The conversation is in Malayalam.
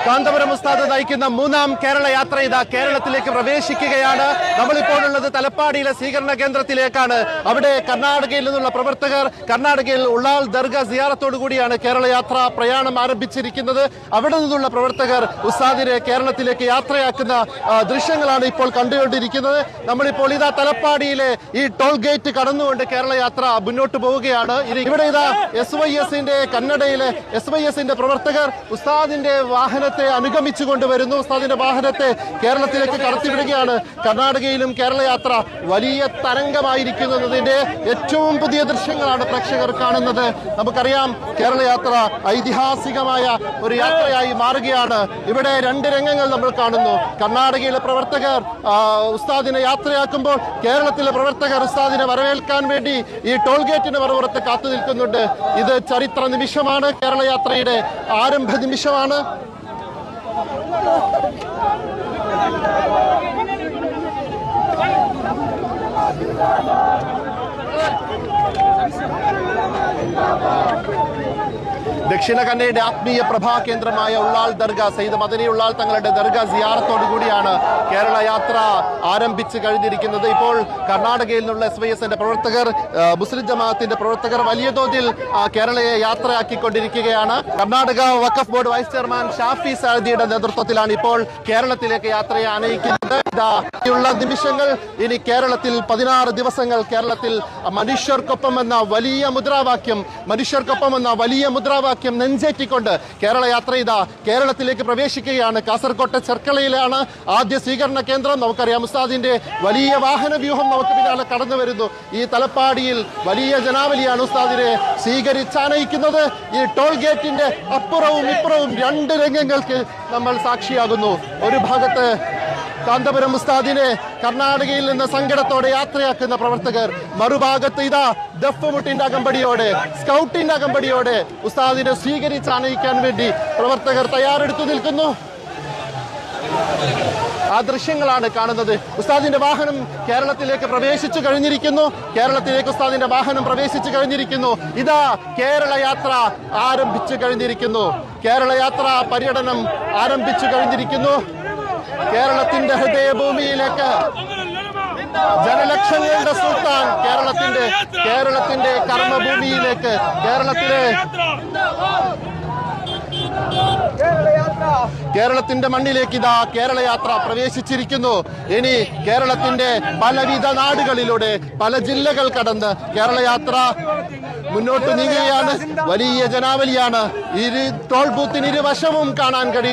കാന്തപുരം ഉസ്താദ് നയിക്കുന്ന മൂന്നാം കേരള യാത്ര ഇതാ കേരളത്തിലേക്ക് പ്രവേശിക്കുകയാണ്. നമ്മളിപ്പോഴുള്ളത് തലപ്പാടിയിലെ സ്വീകരണ കേന്ദ്രത്തിലേക്കാണ്. അവിടെ കർണാടകയിൽ നിന്നുള്ള പ്രവർത്തകർ കർണാടകയിൽ ഉള്ളാൾ ദർഗ സിയാറത്തോടു കൂടിയാണ് കേരള യാത്ര പ്രയാണം ആരംഭിച്ചിരിക്കുന്നത്. അവിടെ നിന്നുള്ള പ്രവർത്തകർ ഉസ്താദിനെ കേരളത്തിലേക്ക് യാത്രയാക്കുന്ന ദൃശ്യങ്ങളാണ് ഇപ്പോൾ കണ്ടുകൊണ്ടിരിക്കുന്നത്. നമ്മളിപ്പോൾ ഇതാ തലപ്പാടിയിലെ ഈ ടോൾ ഗേറ്റ് കടന്നുകൊണ്ട് കേരള യാത്ര മുന്നോട്ട് പോവുകയാണ്. ഇവിടെ ഇതാ SYSന്റെ കന്നഡയിലെ SYSന്റെ പ്രവർത്തകർ ഉസ്താദിന്റെ വാഹനത്തെ അനുഗമിച്ചു കൊണ്ടുവരുന്നു. ഉസ്താദിന്റെ വാഹനത്തെ കേരളത്തിലേക്ക് കടത്തിവിടുകയാണ്. കർണാടകയിലും കേരള യാത്ര വലിയ തരംഗമായിരിക്കുന്നതിന്റെ ഏറ്റവും പുതിയ ദൃശ്യങ്ങളാണ് പ്രേക്ഷകർ കാണുന്നത്. നമുക്കറിയാം കേരള യാത്ര ഐതിഹാസികമായ ഒരു യാത്രയായി മാറുകയാണ്. ഇവിടെ രണ്ട് രംഗങ്ങൾ നമ്മൾ കാണുന്നു. കർണാടകയിലെ പ്രവർത്തകർ ഉസ്താദിനെ യാത്രയാക്കുമ്പോൾ കേരളത്തിലെ പ്രവർത്തകർ ഉസ്താദിനെ വരവേൽക്കാൻ വേണ്ടി ഈ ടോൾ ഗേറ്റിന് മറുപുറത്ത് കാത്തു നിൽക്കുന്നുണ്ട്. ഇത് ചരിത്ര നിമിഷമാണ്. കേരള യാത്രയുടെ ആരംഭ നിമിഷമാണ്. ദക്ഷിണ കന്നഡയുടെ ആത്മീയ പ്രഭാ കേന്ദ്രമായ ഉള്ളാൾ ദർഗ സയ്യിദ് മദനി ഉള്ളാൾ തങ്ങളുടെ ദർഗ സിയാറത്തോടു കൂടിയാണ് കേരള യാത്ര ആരംഭിച്ചു കഴിഞ്ഞിരിക്കുന്നത്. ഇപ്പോൾ കർണാടകയിൽ നിന്നുള്ള SYSന്റെ പ്രവർത്തകർ മുസ്ലിം ജമാഅത്തിന്റെ പ്രവർത്തകർ വലിയ തോതിൽ കേരളയെ യാത്രയാക്കിക്കൊണ്ടിരിക്കുകയാണ്. കർണാടക വഖഫ് ബോർഡ് വൈസ് ചെയർമാൻ ഷാഫി സാദിയുടെ നേതൃത്വത്തിലാണ് ഇപ്പോൾ കേരളത്തിലേക്ക് യാത്രയെ ആനയിക്കുന്നത്. ഇതായുള്ള നിമിഷങ്ങൾ ഇനി കേരളത്തിൽ 16 ദിവസങ്ങൾ കേരളത്തിൽ മനുഷ്യർക്കൊപ്പം എന്ന വലിയ മുദ്രാവാക്യം നെഞ്ചേറ്റിക്കൊണ്ട് കേരള യാത്ര ഇതാ കേരളത്തിലേക്ക് പ്രവേശിക്കുകയാണ്. കാസർകോട്ടെ ചെർക്കളയിലാണ് ആദ്യ സ്വീകരണ കേന്ദ്രം. നമുക്കറിയാം ഉസ്താദിന്റെ വലിയ വാഹന വ്യൂഹം നമുക്ക് പിന്നാലെ കടന്നു വരുന്നു. ഈ തലപ്പാടിയിൽ വലിയ ജനാവലിയാണ് ഉസ്താദിനെ സ്വീകരിച്ചാനയിക്കുന്നത്. ഈ ടോൾ ഗേറ്റിന്റെ അപ്പുറവും ഇപ്പുറവും രണ്ട് രംഗങ്ങൾക്ക് നമ്മൾ സാക്ഷിയാകുന്നു. ഒരു ഭാഗത്ത് കാന്തപുരം ഉസ്താദിനെ കർണാടകയിൽ നിന്ന് സങ്കടത്തോടെ യാത്രയാക്കുന്ന പ്രവർത്തകർ, മറുഭാഗത്ത് ഇതാ ദഫ്മുട്ടിന്റെ അകമ്പടിയോടെ സ്കൗട്ടിന്റെ അകമ്പടിയോടെ ഉസ്താദിനെ സ്വീകരിച്ചാനയിക്കാൻ വേണ്ടി പ്രവർത്തകർ തയ്യാറെടുത്തു നിൽക്കുന്നു. ആ ദൃശ്യങ്ങളാണ് കാണുന്നത്. ഉസ്താദിന്റെ വാഹനം കേരളത്തിലേക്ക് പ്രവേശിച്ചു കഴിഞ്ഞിരിക്കുന്നു. ഇതാ കേരള യാത്ര ആരംഭിച്ചു കഴിഞ്ഞിരിക്കുന്നു. കേരള യാത്ര പര്യടനം ആരംഭിച്ചു കഴിഞ്ഞിരിക്കുന്നു. കേരളത്തിന്റെ ഹൃദയഭൂമിയിലേക്ക് ജനലക്ഷങ്ങളുടെ സുൽത്താൻ കേരളത്തിന്റെ കർമ്മഭൂമിയിലേക്ക് കേരളത്തിന്റെ മണ്ണിലേക്ക് ഇതാ കേരള യാത്ര പ്രവേശിച്ചിരിക്കുന്നു. ഇനി കേരളത്തിന്റെ പലവിധ നാടുകളിലൂടെ പല ജില്ലകൾ കടന്ന് കേരള യാത്ര മുന്നോട്ട് നീങ്ങുകയാണ്. വലിയ ജനാവലിയാണ്. ടോൾ ബൂത്തിന് ഇരുവശവും കാണാൻ കഴിയും.